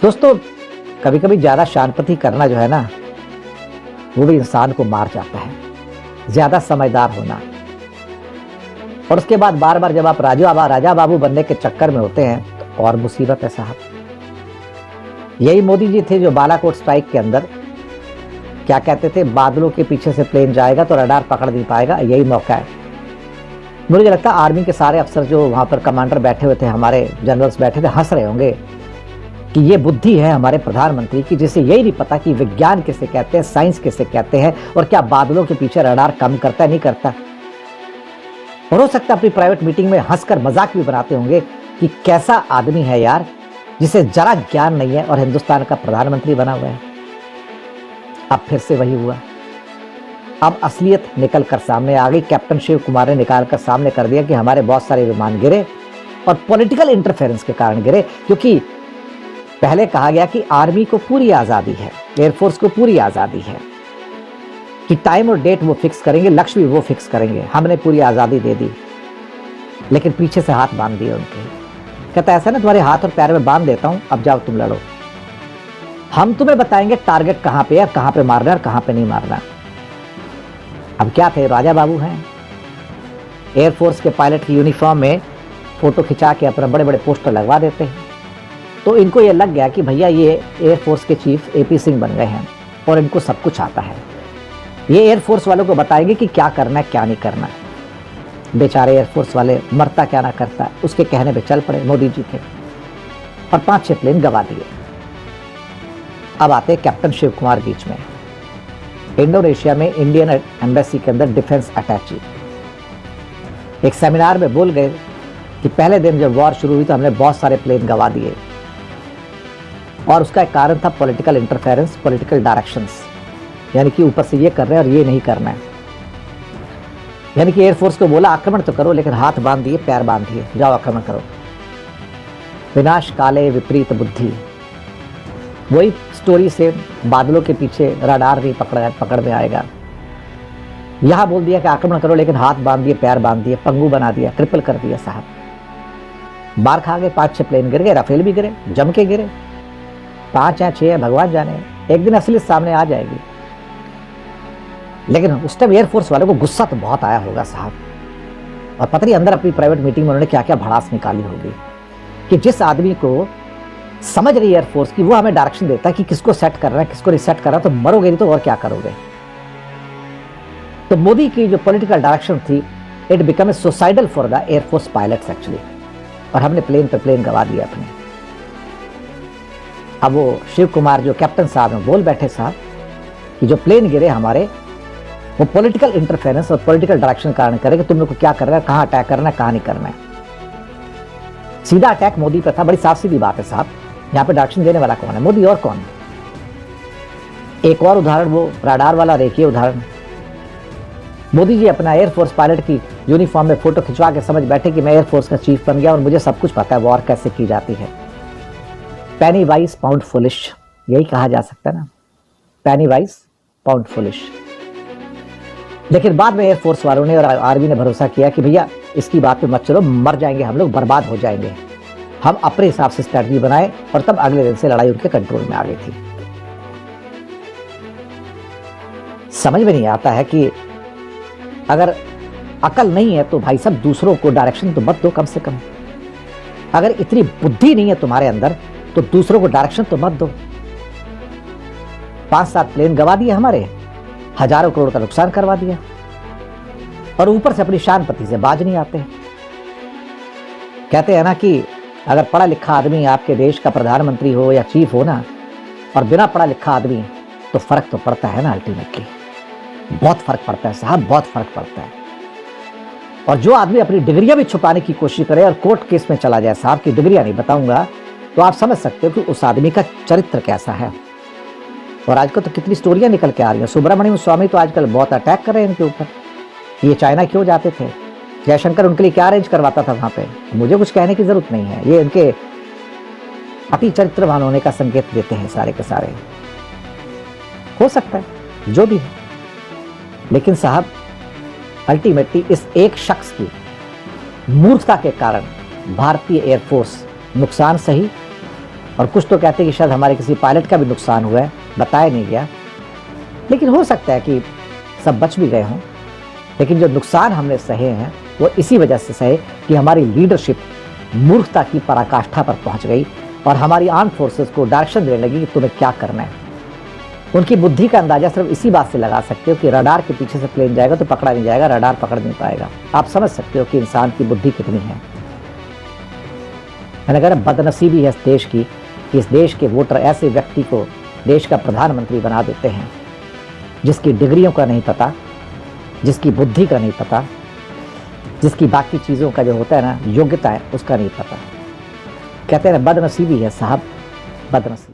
दोस्तों, कभी कभी ज्यादा शांति करना जो है ना, वो भी इंसान को मार जाता है। ज्यादा समझदार होना और उसके बाद बार बार जब आप राजा बाबू बनने के चक्कर में होते हैं तो और मुसीबत है साहब। यही मोदी जी थे जो बालाकोट स्ट्राइक के अंदर क्या कहते थे, बादलों के पीछे से प्लेन जाएगा तो रडार पकड़ नहीं पाएगा, यही मौका है। मुझे लगता है आर्मी के सारे अफसर जो वहां पर कमांडर बैठे हुए थे, हमारे जनरल्स बैठे थे, हंस रहे होंगे कि ये बुद्धि है हमारे प्रधानमंत्री की, जिसे यही नहीं पता कि विज्ञान किसे कहते हैं, साइंस किसे कहते हैं, और क्या बादलों के पीछे रडार कम करता है नहीं करता। और हो सकता है अपनी प्राइवेट मीटिंग में हंसकर मजाक भी बनाते होंगे कि कैसा आदमी है यार, जिसे जरा ज्ञान नहीं है और हिंदुस्तान का प्रधानमंत्री बना हुआ है। अब फिर से वही हुआ। अब असलियत निकल कर सामने आ गई। कैप्टन शिव कुमार ने निकाल कर सामने कर दिया कि हमारे बहुत सारे विमान गिरे और पॉलिटिकल इंटरफेरेंस के कारण गिरे, क्योंकि पहले कहा गया कि आर्मी को पूरी आजादी है, एयरफोर्स को पूरी आजादी है कि टाइम और डेट वो फिक्स करेंगे, लक्ष्य भी वो फिक्स करेंगे, हमने पूरी आजादी दे दी। लेकिन पीछे से हाथ बांध दिए उनके। कहता ऐसा ना, तुम्हारे हाथ और पैर में बांध देता हूं, अब जाओ तुम लड़ो, हम तुम्हें बताएंगे टारगेट कहां पे है, कहां पे मारना है और कहां पे नहीं मारना। अब क्या थे, राजा बाबू हैं, एयरफोर्स के पायलट की यूनिफॉर्म में फोटो खिंचा के अपना बड़े बड़े पोस्टर लगवा देते हैं। तो इनको ये लग गया कि भैया ये एयरफोर्स के चीफ एपी सिंह बन गए हैं और इनको सब कुछ आता है, ये एयरफोर्स वालों को बताएंगे कि क्या करना है क्या नहीं करना है। बेचारे एयरफोर्स वाले मरता क्या ना करता, उसके कहने पे चल पड़े मोदी जी के, और 5-6 प्लेन गवा दिए। अब आते कैप्टन शिव कुमार बीच में। इंडोनेशिया में इंडियन एम्बेसी के अंदर डिफेंस अटैची एक सेमिनार में बोल गए कि पहले दिन जब वॉर शुरू हुई तो हमने बहुत सारे प्लेन गवा दिए, और उसका एक कारण था पॉलिटिकल इंटरफेरेंस, पॉलिटिकल डायरेक्शंस, यानी कि ऊपर से ये कर रहे हैं और ये नहीं करना है। यानी कि एयरफोर्स को बोला आक्रमण तो करो, लेकिन हाथ बांध दिए, पैर बांध दिए, जाओ आक्रमण करो। विनाश काले विपरीत बुद्धि। वही स्टोरी से बादलों के पीछे रडार भी पकड़ में आएगा। यहां बोल दिया कि आक्रमण करो, लेकिन हाथ बांध दिए, पैर बांध दिए, पंगु बना दिया, ट्रिपल कर दिया साहब। मार खा गए, 5-6 प्लेन गिर गए, राफेल भी गिरे, जम के गिरे, 5 या 6 भगवान जाने, एक दिन असलियत सामने आ जाएगी। लेकिन उस टाइम एयरफोर्स वालों को गुस्सा तो बहुत आया होगा साहब, और पता नहीं अंदर अपनी प्राइवेट मीटिंग में उन्होंने क्या क्या भड़ास निकाली होगी कि जिस आदमी को समझ रही एयरफोर्स की वो हमें डायरेक्शन देता है कि किसको सेट करना है, किसको रिसेट करना है, तो मरोगे नहीं तो और क्या करोगे। तो मोदी की जो पॉलिटिकल डायरेक्शन थी, it become a suicidal for the air force pilots actually, और हमने प्लेन पे प्लेन गवा दिया अपने। अब वो शिव कुमार जो कैप्टन साहब हैं बोल बैठे साहब कि जो प्लेन गिरे हमारे, वो पॉलिटिकल इंटरफेरेंस और पॉलिटिकल डायरेक्शन कारण करे कि तुम लोग को क्या करना है, कहां अटैक करना है, कहां नहीं करना है। सीधा अटैक मोदी पर था। बड़ी साफ सीधी बात है साहब, यहाँ पे डायरेक्शन देने वाला कौन है, मोदी और कौन। एक और उदाहरण वो रडार वाला देखिए उदाहरण। मोदी जी अपना एयरफोर्स पायलट की यूनिफॉर्म में फोटो खिंचवा के समझ बैठे कि मैं एयरफोर्स का चीफ बन गया और मुझे सब कुछ पता है वॉर कैसे की जाती है। पैनी वाइज पाउंड फुलिश, यही कहा जा सकता है ना, पैनी वाइज पाउंड फुलिश। लेकिन बाद में एयरफोर्स वालों ने और आर्मी ने भरोसा किया कि भैया इसकी बात पे मत चलो, मर जाएंगे हम लोग, बर्बाद हो जाएंगे। हम अपने हिसाब से स्ट्रैटेजी बनाए और तब अगले दिन से लड़ाई उनके कंट्रोल में आ गई थी। समझ में नहीं आता है कि अगर अकल नहीं है तो भाई साहब दूसरों को डायरेक्शन तो मत दो कम से कम। अगर इतनी बुद्धि नहीं है तुम्हारे अंदर तो दूसरों को डायरेक्शन तो मत दो। 5-7 प्लेन गवा दिए हमारे, हजारों करोड़ का नुकसान करवा दिया, और ऊपर से अपनी शान पति से बाज नहीं आते। कहते हैं ना कि अगर पढ़ा लिखा आदमी आपके देश का प्रधानमंत्री हो या चीफ हो ना, और बिना पढ़ा लिखा आदमी, तो फर्क तो पड़ता है ना अल्टीमेटली, बहुत फर्क पड़ता है साहब, बहुत फर्क पड़ता है। और जो आदमी अपनी डिग्रियां भी छुपाने की कोशिश करे और कोर्ट केस में चला जाए साहब की डिग्रियां नहीं बताऊंगा, तो आप समझ सकते हो कि उस आदमी का चरित्र कैसा है। और आजकल तो कितनी स्टोरियां निकल के आ रही हैं। सुब्रमण्यम स्वामी तो आजकल बहुत अटैक कर रहे हैं इनके ऊपर, ये चाइना क्यों जाते थे, जयशंकर उनके लिए क्या अरेंज करवाता था वहां पे। मुझे कुछ कहने की जरूरत नहीं है, ये इनके अति चरित्रवान होने का संकेत देते हैं सारे के सारे। हो सकता है जो भी है, लेकिन साहब अल्टीमेटली इस एक शख्स की मूर्खता के कारण भारतीय एयरफोर्स नुकसान सही और कुछ तो कहते हैं कि शायद हमारे किसी पायलट का भी नुकसान हुआ है, बताया नहीं गया। लेकिन हो सकता है कि सब बच भी गए हों, लेकिन जो नुकसान हमने सहे हैं वो इसी वजह से सहे कि हमारी लीडरशिप मूर्खता की पराकाष्ठा पर पहुंच गई और हमारी आर्म फोर्सेस को डायरेक्शन देने लगी कि तुम्हें क्या करना है। उनकी बुद्धि का अंदाजा सिर्फ इसी बात से लगा सकते हो कि रडार के पीछे से प्लेन जाएगा तो पकड़ा नहीं जाएगा, रडार पकड़ नहीं पाएगा। आप समझ सकते हो कि इंसान की बुद्धि कितनी है। मैंने कहा बदनसीबी है इस देश की कि इस देश के वोटर ऐसे व्यक्ति को देश का प्रधानमंत्री बना देते हैं जिसकी डिग्रियों का नहीं पता, जिसकी बुद्धि का नहीं पता, जिसकी बाकी चीज़ों का जो होता है ना योग्यता है उसका नहीं पता। कहते हैं बदनसीबी है साहब, बदनसीबी।